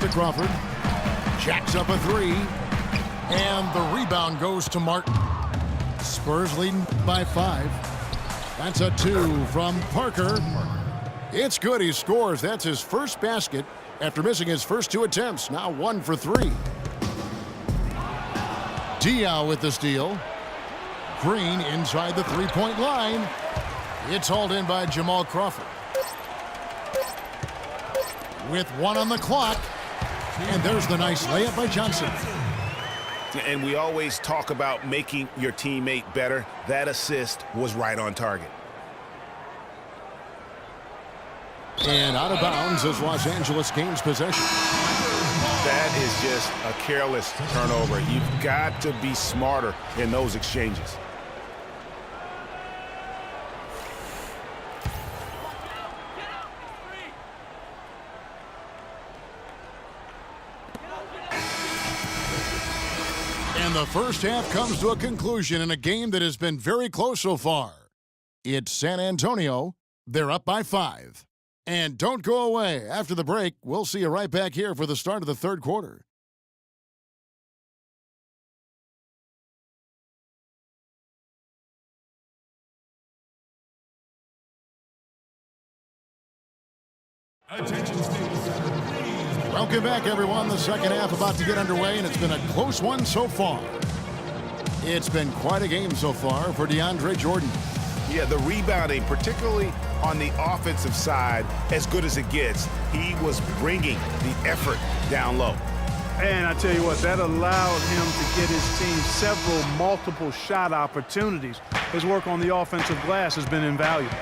to Crawford. Jacks up a three. And the rebound goes to Martin. Spurs leading by 5. That's a 2 from Parker. It's good. He scores. That's his first basket after missing his first 2 attempts. Now 1 for 3. Diaw with the steal. Green inside the three-point line. It's hauled in by Jamal Crawford. With 1 on the clock. And there's the nice layup by Johnson. And we always talk about making your teammate better. That assist was right on target. And out of bounds as Los Angeles gains possession. That is just a careless turnover. You've got to be smarter in those exchanges. And the first half comes to a conclusion in a game that has been very close so far. It's San Antonio. They're up by 5. And don't go away. After the break, we'll see you right back here for the start of the third quarter. Attention, Staples Center, please. Welcome back, everyone. The second half about to get underway, and it's been a close one so far. It's been quite a game so far for DeAndre Jordan. Yeah, the rebounding, particularly on the offensive side, as good as it gets. He was bringing the effort down low. And I tell you what, that allowed him to get his team several multiple shot opportunities. His work on the offensive glass has been invaluable.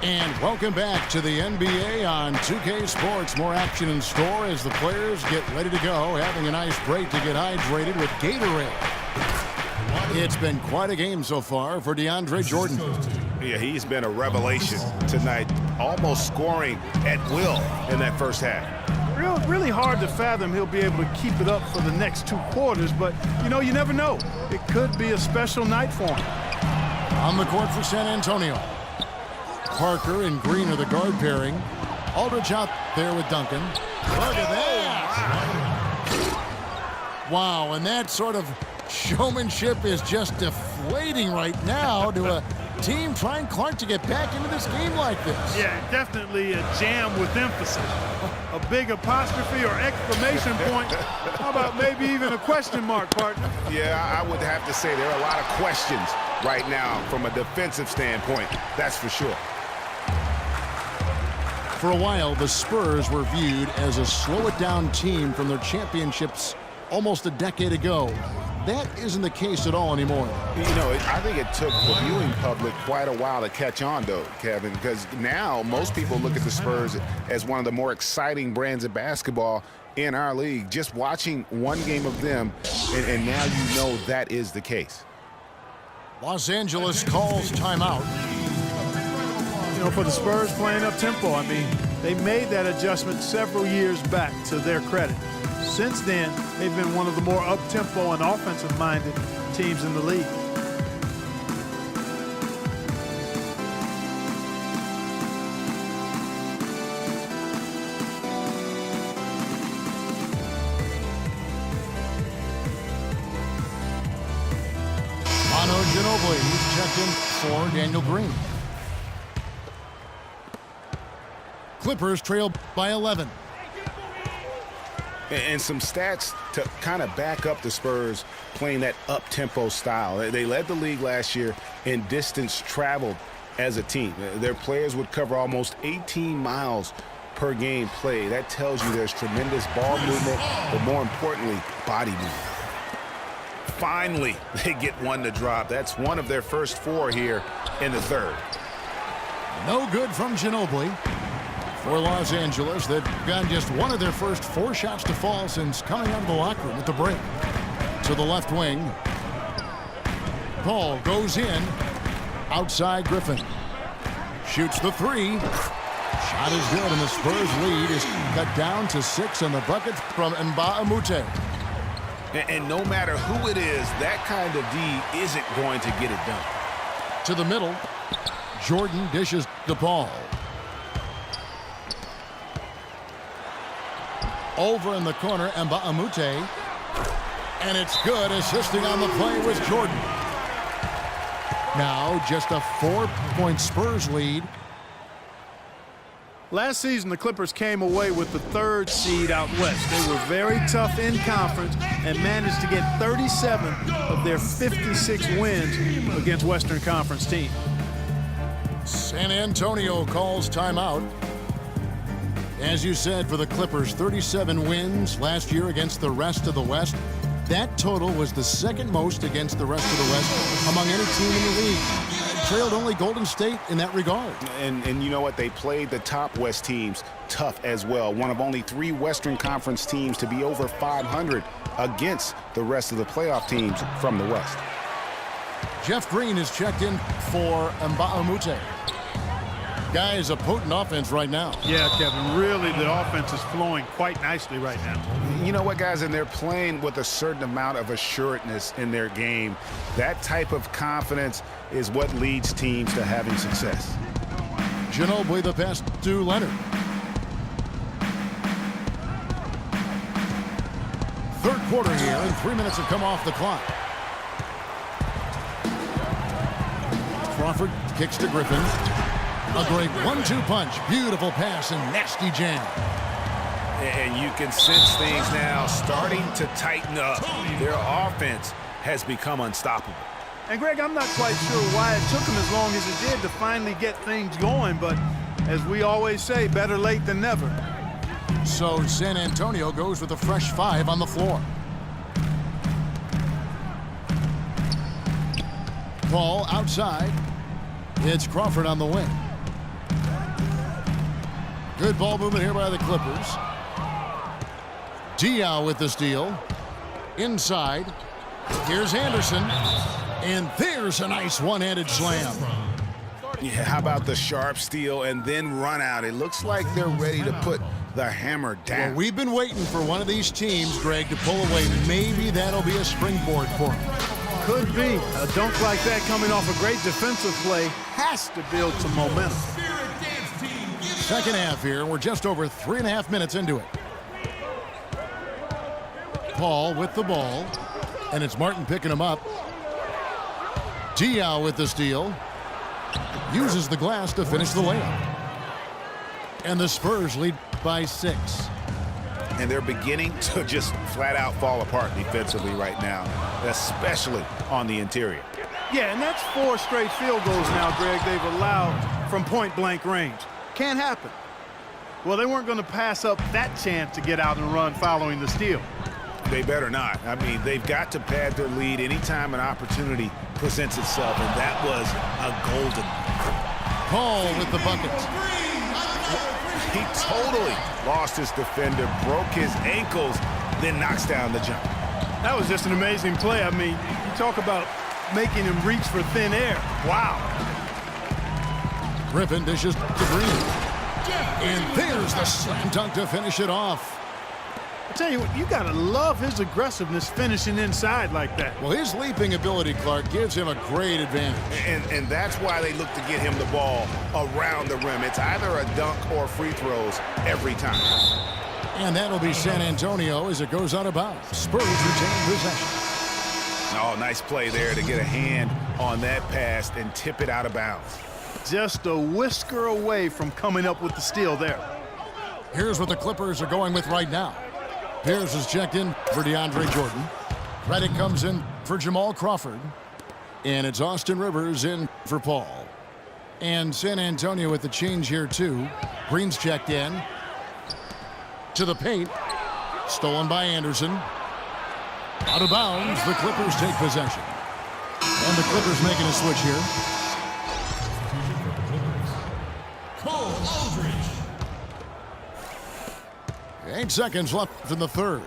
And welcome back to the NBA on 2K Sports. More action in store as the players get ready to go, having a nice break to get hydrated with Gatorade. It's been quite a game so far for DeAndre Jordan. Yeah, he's been a revelation tonight, almost scoring at will in that first half. Really hard to fathom he'll be able to keep it up for the next 2 quarters, but, you never know. It could be a special night for him. On the court for San Antonio. Parker and Green are the guard pairing. Aldridge out there with Duncan. Look at that! Wow, and that sort of showmanship is just deflating right now to a team trying Clark to get back into this game like this. Yeah, definitely a jam with emphasis. A big apostrophe or exclamation point. How about maybe even a question mark, partner? Yeah, I would have to say there are a lot of questions right now from a defensive standpoint. That's for sure. For a while, the Spurs were viewed as a slow-it-down team from their championships almost a decade ago. That isn't the case at all anymore. I think it took the viewing public quite a while to catch on, though, Kevin, because now most people look at the Spurs as one of the more exciting brands of basketball in our league. Just watching one game of them, and now you know that is the case. Los Angeles calls timeout. For the Spurs playing up-tempo, they made that adjustment several years back, to their credit. Since then, they've been one of the more up-tempo and offensive-minded teams in the league. Manu Ginobili, he's checked in for Daniel Green. Clippers trail by 11. And some stats to kind of back up the Spurs playing that up-tempo style. They led the league last year in distance traveled as a team. Their players would cover almost 18 miles per game played. That tells you there's tremendous ball movement, but more importantly, body movement. Finally, they get one to drop. That's one of their first 4 here in the third. No good from Ginobili. For Los Angeles, they've gotten just one of their first 4 shots to fall since coming out of the locker room at the break. To the left wing. Paul goes in. Outside Griffin. Shoots the 3. Shot is good, and the Spurs lead is cut down to 6 on the bucket from Mbah a Moute. And no matter who it is, that kind of D isn't going to get it done. To the middle. Jordan dishes to Paul. Over in the corner, Mbamute. And it's good. Assisting on the play was Jordan. Now just a 4-point Spurs lead. Last season, the Clippers came away with the 3rd seed out west. They were very tough in conference and managed to get 37 of their 56 wins against Western Conference teams. San Antonio calls timeout. As you said, for the Clippers, 37 wins last year against the rest of the West. That total was the 2nd most against the rest of the West among any team in the league. Trailed only Golden State in that regard. And you know what? They played the top West teams tough as well. One of only 3 Western Conference teams to be over 500 against the rest of the playoff teams from the West. Jeff Green is checked in for Mbamute. Guys, a potent offense right now. Yeah, Kevin, really the offense is flowing quite nicely right now. You know what, guys? And they're playing with a certain amount of assuredness in their game. That type of confidence is what leads teams to having success. Ginobili the pass to Leonard. 3rd quarter here, and 3 minutes have come off the clock. Crawford kicks to Griffin. A great 1-2 punch. Beautiful pass and nasty jam. And you can sense things now starting to tighten up. Their offense has become unstoppable. And, Greg, I'm not quite sure why it took them as long as it did to finally get things going, but as we always say, better late than never. So San Antonio goes with a fresh 5 on the floor. Paul outside. It's Crawford on the wing. Good ball movement here by the Clippers. Diaw with the steal. Inside. Here's Anderson. And there's a nice one-handed slam. Yeah, how about the sharp steal and then run out? It looks like they're ready to put the hammer down. Well, we've been waiting for one of these teams, Greg, to pull away. Maybe that'll be a springboard for them. Could be. A dunk like that coming off a great defensive play has to build some momentum. Second half here. We're just over 3.5 minutes into it. Paul with the ball. And it's Martin picking him up. Diaw with the steal. Uses the glass to finish the layup. And the Spurs lead by 6. And they're beginning to just flat out fall apart defensively right now, especially on the interior. Yeah, and that's 4 straight field goals now, Greg, they've allowed from point-blank range. Can't happen. Well, they weren't going to pass up that chance to get out and run following the steal. They better not. I mean, they've got to pad their lead anytime an opportunity presents itself, and that was a golden. Paul with the bucket. He totally lost his defender, broke his ankles, then knocks down the jump. That was just an amazing play. I mean, you talk about making him reach for thin air. Wow. Griffin dishes to Green. And there's the slam dunk to finish it off. I tell you what, you got to love his aggressiveness finishing inside like that. Well, his leaping ability, Clark, gives him a great advantage. And that's why they look to get him the ball around the rim. It's either a dunk or free throws every time. And that'll be San Antonio as it goes out of bounds. Spurs retain possession. Oh, nice play there to get a hand on that pass and tip it out of bounds. Just a whisker away from coming up with the steal there. Here's what the Clippers are going with right now. Pierce is checked in for DeAndre Jordan. Redick comes in for Jamal Crawford. And it's Austin Rivers in for Paul. And San Antonio with the change here, too. Green's checked in. To the paint. Stolen by Anderson. Out of bounds, the Clippers take possession. And the Clippers making a switch here. Cole Aldridge. 8 seconds left in the third.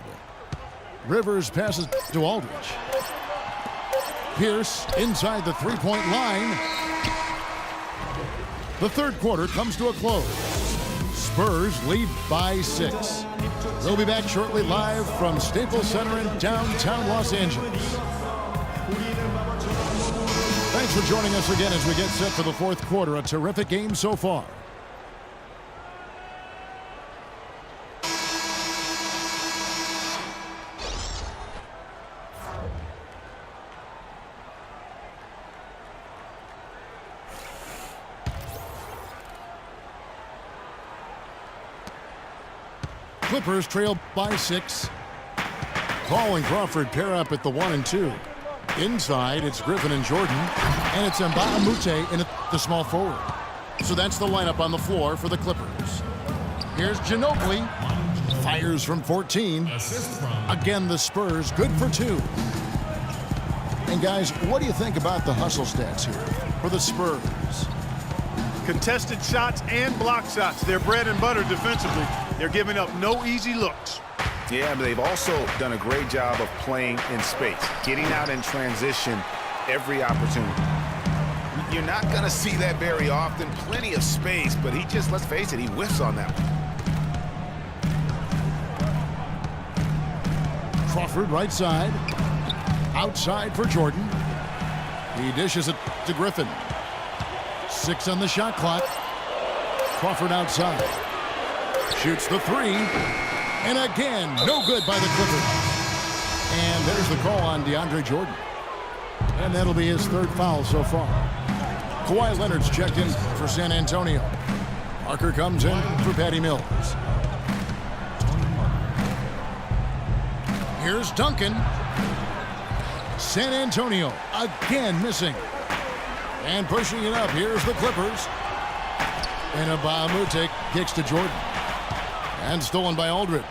Rivers passes to Aldridge. Pierce inside the three-point line. The third quarter comes to a close. Spurs lead by 6. They'll be back shortly live from Staples Center in downtown Los Angeles. Thanks for joining us again as we get set for the fourth quarter. A terrific game so far. Clippers trail by 6. Paul and Crawford pair up at the 1 and 2. Inside, it's Griffin and Jordan, and it's Mbamute in at the small forward. So that's the lineup on the floor for the Clippers. Here's Ginobili. Fires from 14. Assist from Again, the Spurs good for 2. And guys, what do you think about the hustle stats here for the Spurs? Contested shots and block shots. They're bread and butter defensively. They're giving up no easy looks. Yeah, but they've also done a great job of playing in space, getting out in transition every opportunity. You're not going to see that very often. Plenty of space, but he just, let's face it, he whiffs on that one. Crawford right side. Outside for Jordan. He dishes it to Griffin. 6 on the shot clock. Crawford outside. Shoots the 3. And again, no good by the Clippers. And there's the call on DeAndre Jordan. And that'll be his 3rd foul so far. Kawhi Leonard's checked in for San Antonio. Parker comes in for Patty Mills. Here's Duncan. San Antonio again missing. And pushing it up, here's the Clippers. And Mbamute kicks to Jordan. And stolen by Aldridge.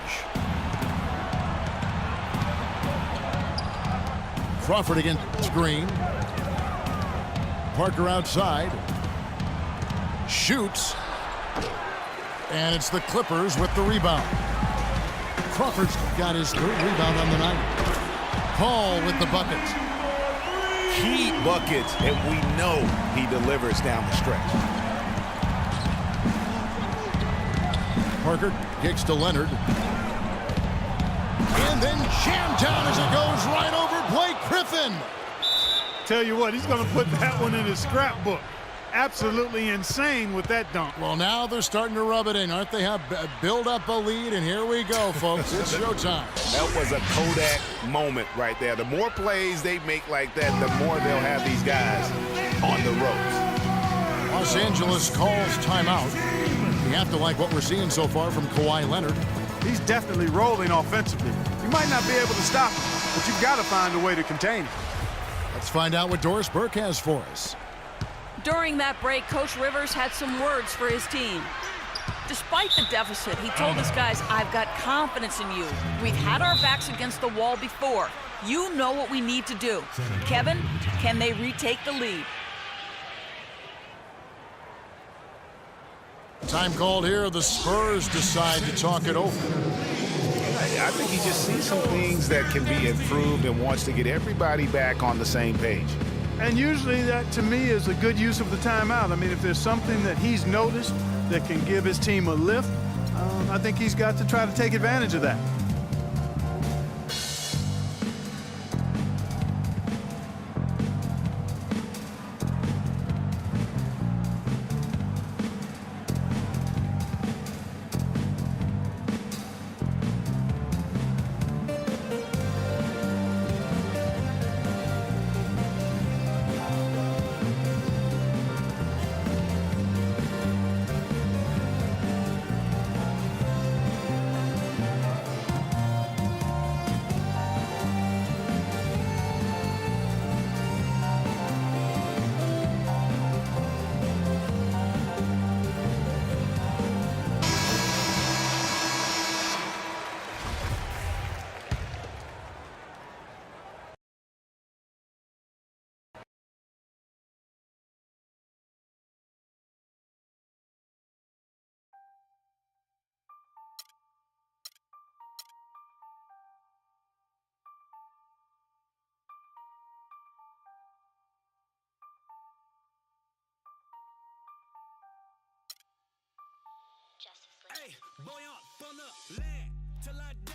Crawford against Green. Parker outside. Shoots. And it's the Clippers with the rebound. Crawford's got his 3rd rebound on the night. Paul with the bucket. Key buckets, and we know he delivers down the stretch. Parker kicks to Leonard. And then jammed down as it goes right over Blake Griffin. Tell you what, he's going to put that one in his scrapbook. Absolutely insane with that dunk. Well, now they're starting to rub it in, aren't they? Have build up a lead, and here we go, folks. It's showtime. That was a Kodak moment right there. The more plays they make like that, the more they'll have these guys on the ropes. Los Angeles calls timeout. You have to like what we're seeing so far from Kawhi Leonard. He's definitely rolling offensively. You might not be able to stop him, but you've got to find a way to contain him. Let's find out what Doris Burke has for us. During that break, Coach Rivers had some words for his team. Despite the deficit, he told his guys, I've got confidence in you. We've had our backs against the wall before. You know what we need to do. Kevin, can they retake the lead? Time called here. The Spurs decide to talk it over. I think he just sees some things that can be improved and wants to get everybody back on the same page. And usually that, to me, is a good use of the timeout. I mean, if there's something that he's noticed that can give his team a lift, I think he's got to try to take advantage of that. Hey, boy up, on the land, till I die,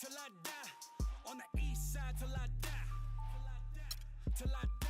till I die, on the east side, till I die, till I die.